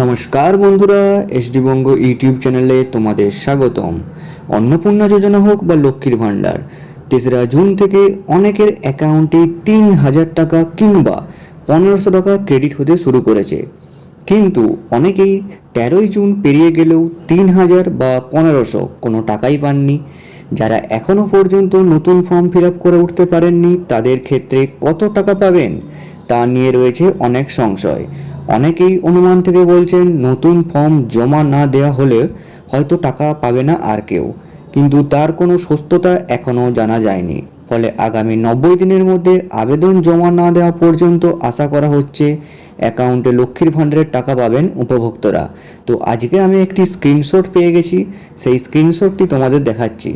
নমস্কার বন্ধুরা, এসডি বঙ্গ ইউটিউব চ্যানেলে তোমাদের স্বাগতম। অন্নপূর্ণা যোজনা হোক বা লক্ষ্মীর ভাণ্ডার, 3রা জুন থেকে অনেকের অ্যাকাউন্টে 3000 টাকা কিংবা 1500 টাকা ক্রেডিট হতে শুরু করেছে। কিন্তু অনেকেই 13ই জুন পেরিয়ে গেলেও 3000 বা 1500 কোনো টাকাই পাননি। যারা এখনও পর্যন্ত নতুন ফর্ম ফিল আপ করে উঠতে পারেননি, তাদের ক্ষেত্রে কত টাকা পাবেন তা নিয়ে রয়েছে অনেক সংশয়। অনেকেই অনুমান থেকে বলছেন নতুন ফর্ম জমা না দেওয়া হলে হয়তো টাকা পাবে না আর কেউ, কিন্তু তার কোনো সত্যতা এখনও জানা যায়নি। ফলে আগামী 90 দিনের মধ্যে আবেদন জমা না দেওয়া পর্যন্ত আশা করা হচ্ছে অ্যাকাউন্টে লক্ষ্মীর ভাণ্ডারের টাকা পাবেন উপভোক্তারা। তো আজকে আমি একটি স্ক্রিনশট পেয়ে গেছি, সেই স্ক্রিনশটটি তোমাদের দেখাচ্ছি।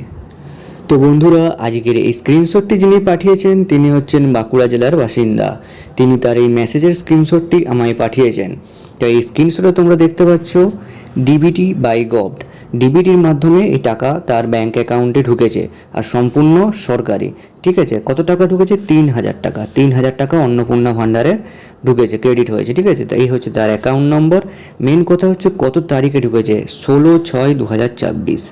তো বন্ধুরা, আজকের এই স্ক্রিনশটটি যিনি পাঠিয়েছেন তিনি হচ্ছেন বাঁকুড়া জেলার বাসিন্দা। তিনি তার এই মেসেজের স্ক্রিনশটটি আমায় পাঠিয়েছেন। তো এই স্ক্রিনশটে তোমরা দেখতে পাচ্ছ ডিবিটি বাই গভর্নমেন্ট, ডিবিটির মাধ্যমে এই টাকা তার ব্যাঙ্ক অ্যাকাউন্টে ঢুকেছে, আর সম্পূর্ণ সরকারি। ঠিক আছে, কত টাকা ঢুকেছে? 3000 টাকা। 3000 টাকা অন্নপূর্ণা ভাণ্ডারে ঢুকেছে, ক্রেডিট হয়েছে। ঠিক আছে, তো এই হচ্ছে তার অ্যাকাউন্ট নম্বর। মেন কথা হচ্ছে কত তারিখে ঢুকেছে, 16/6/2024।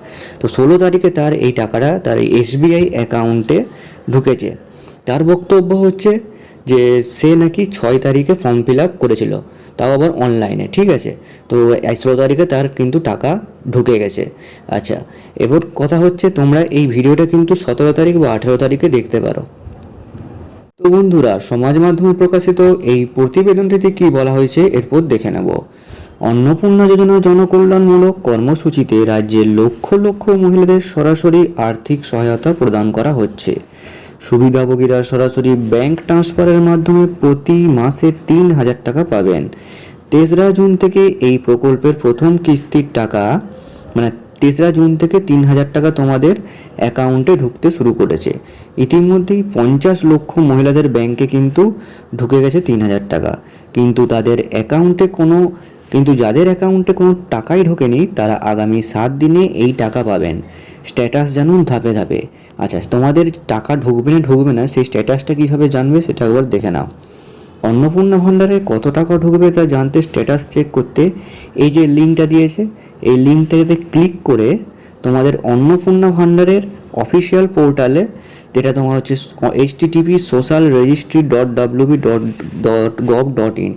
তো 16 তারিখে তার এই টাকাটা তার এই এসবিআই অ্যাকাউন্টে ঢুকেছে। তার বক্তব্য হচ্ছে যে সে নাকি 6 তারিখে ফর্ম ফিল আপ করেছিল, তাও আবার অনলাইনে। ঠিক আছে, তো 16 তারিখে তার কিন্তু টাকা ঢুকে গেছে। আচ্ছা, এবার কথা হচ্ছে তোমরা এই ভিডিওটা কিন্তু 17 তারিখ বা 18 তারিখে দেখতে পারো। তো বন্ধুরা, সমাজ মাধ্যমে প্রকাশিত এই প্রতিবেদনটিতে কি বলা হয়েছে এরপর দেখে নেব। অন্নপূর্ণা যোজনা জনকল্যাণমূলক কর্মসূচিতে রাজ্যের লক্ষ লক্ষ মহিলাদের সরাসরি আর্থিক সহায়তা প্রদান করা হচ্ছে। সুবিধাভোগীরা সরাসরি ব্যাংক ট্রান্সফারের মাধ্যমে প্রতি মাসে 3000 টাকা পাবেন। 3রা জুন থেকে এই প্রকল্পের প্রথম কিস্তির টাকা, মানে 3রা জুন থেকে 3000 টাকা তোমাদের অ্যাকাউন্টে ঢুকতে শুরু করেছে। ইতিমধ্যেই 50 লক্ষ মহিলাদের ব্যাংকে কিন্তু ঢুকে গেছে 3000 টাকা, কিন্তু যাদের অ্যাকাউন্টে কোনো টাকাই ঢোকেনি তারা আগামী 7 দিনে এই টাকা পাবেন। স্ট্যাটাস জানুন ধাপে ধাপে। আচ্ছা, তোমাদের টাকা ঢুকবে না সেই স্ট্যাটাসটা কীভাবে জানবে সেটা একবার দেখে নাও। অন্নপূর্ণা ভাণ্ডারে কত টাকা ঢুকবে তা জানতে স্ট্যাটাস চেক করতে এই যে লিঙ্কটা দিয়েছে, এই লিঙ্কটাতে ক্লিক করে তোমাদের অন্নপূর্ণা ভাণ্ডারের অফিসিয়াল পোর্টালে, যেটা তোমার হচ্ছে http://socialregistry.wb.gov.in,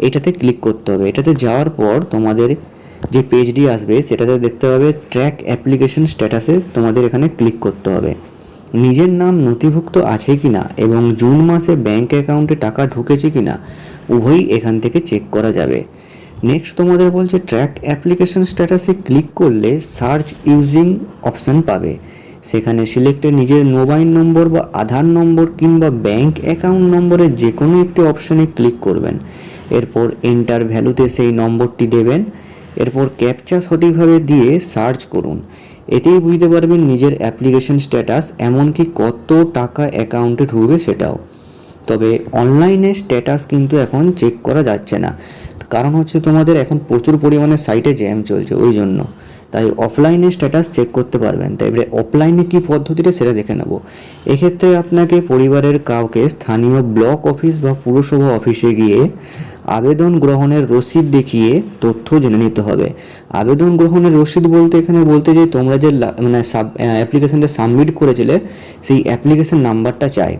এটাতে ক্লিক করতে হবে। এটাতে যাওয়ার পর তোমাদের যে পেজটি আসবে সেটাতে দেখতে পাবে ট্র্যাক অ্যাপ্লিকেশন স্ট্যাটাসে তোমাদের এখানে ক্লিক করতে হবে। নিজের নাম নথিভুক্ত আছে কিনা এবং জুন মাসে ব্যাংক অ্যাকাউন্টে টাকা ঢুকেছে কিনা উভয়ই এখান থেকে চেক করা যাবে। নেক্সট তোমাদের বলছে ট্র্যাক অ্যাপ্লিকেশন স্ট্যাটাসে ক্লিক করলে সার্চ ইউজিং অপশান পাবে। সেখানে সিলেক্টে নিজের মোবাইল নম্বর বা আধার নম্বর কিংবা ব্যাংক অ্যাকাউন্ট নম্বরের যে কোনো একটি অপশানে ক্লিক করবেন। এরপর এন্টার ভ্যালুতে সেই নম্বরটি দেবেন। এরপর ক্যাপচা সঠিকভাবে দিয়ে সার্চ করুন। এতেই বুঝতে পারবেন নিজের অ্যাপ্লিকেশন স্ট্যাটাস, এমনকি কত টাকা অ্যাকাউন্টে ঢুকবে সেটাও। তবে অনলাইনে স্ট্যাটাস কিন্তু এখন চেক করা যাচ্ছে না, কারণ হচ্ছে তোমাদের এখন প্রচুর পরিমাণে সাইটে জ্যাম চলছে, ওই জন্য। তাই অফলাইনে স্ট্যাটাস চেক করতে পারবেন। তাই এবারে অফলাইনে কী পদ্ধতিটা সেটা দেখে নেব। এক্ষেত্রে আপনাকে পরিবারের কাউকে স্থানীয় ব্লক অফিস বা পুরসভা অফিসে গিয়ে আবেদন গ্রহণের রসিদ দেখিয়ে তথ্য জেনে নিতে হবে। আবেদন গ্রহণের রসিদ বলতে এখানে বলতে যে তোমরা যে অ্যাপ্লিকেশনটা সাবমিট করেছিলে সেই অ্যাপ্লিকেশন নাম্বারটা চাই।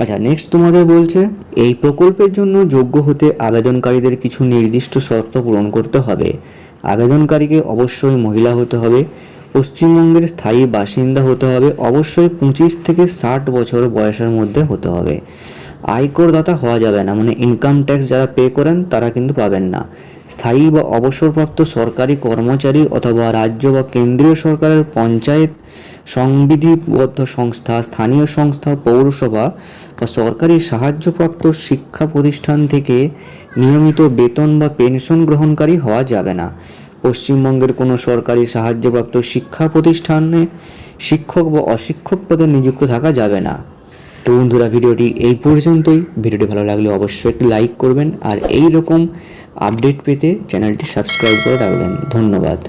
আচ্ছা, নেক্সট তোমাদের বলছে এই প্রকল্পের জন্য যোগ্য হতে আবেদনকারীদের কিছু নির্দিষ্ট শর্ত পূরণ করতে হবে। আবেদনকারীকে অবশ্যই মহিলা হতে হবে, পশ্চিমবঙ্গের স্থায়ী বাসিন্দা হতে হবে, অবশ্যই 25 থেকে 60 বছর বয়সের মধ্যে হতে হবে। আয়করদাতা হওয়া যাবে না, মানে ইনকাম ট্যাক্স যারা পে করেন তারা কিন্তু পাবেন না। স্থায়ী বা অবসরপ্রাপ্ত সরকারি কর্মচারী অথবা রাজ্য বা কেন্দ্রীয় সরকারের পঞ্চায়েত, সংবিধিবদ্ধ সংস্থা, স্থানীয় সংস্থা, পৌরসভা বা সরকারি সাহায্যপ্রাপ্ত শিক্ষা প্রতিষ্ঠান থেকে নিয়মিত বেতন বা পেনশন গ্রহণকারী হওয়া যাবে না। পশ্চিমবঙ্গের কোনো সরকারি সাহায্যপ্রাপ্ত শিক্ষা প্রতিষ্ঠানে শিক্ষক বা অশিক্ষক পদে নিযুক্ত থাকা যাবে না। তো বন্ধুরা, ভিডিওটি এই পর্যন্তই। ভিডিওটি ভালো লাগলে অবশ্যই একটি লাইক করবেন, আর এই রকম আপডেট পেতে চ্যানেলটি সাবস্ক্রাইব করে রাখবেন। ধন্যবাদ।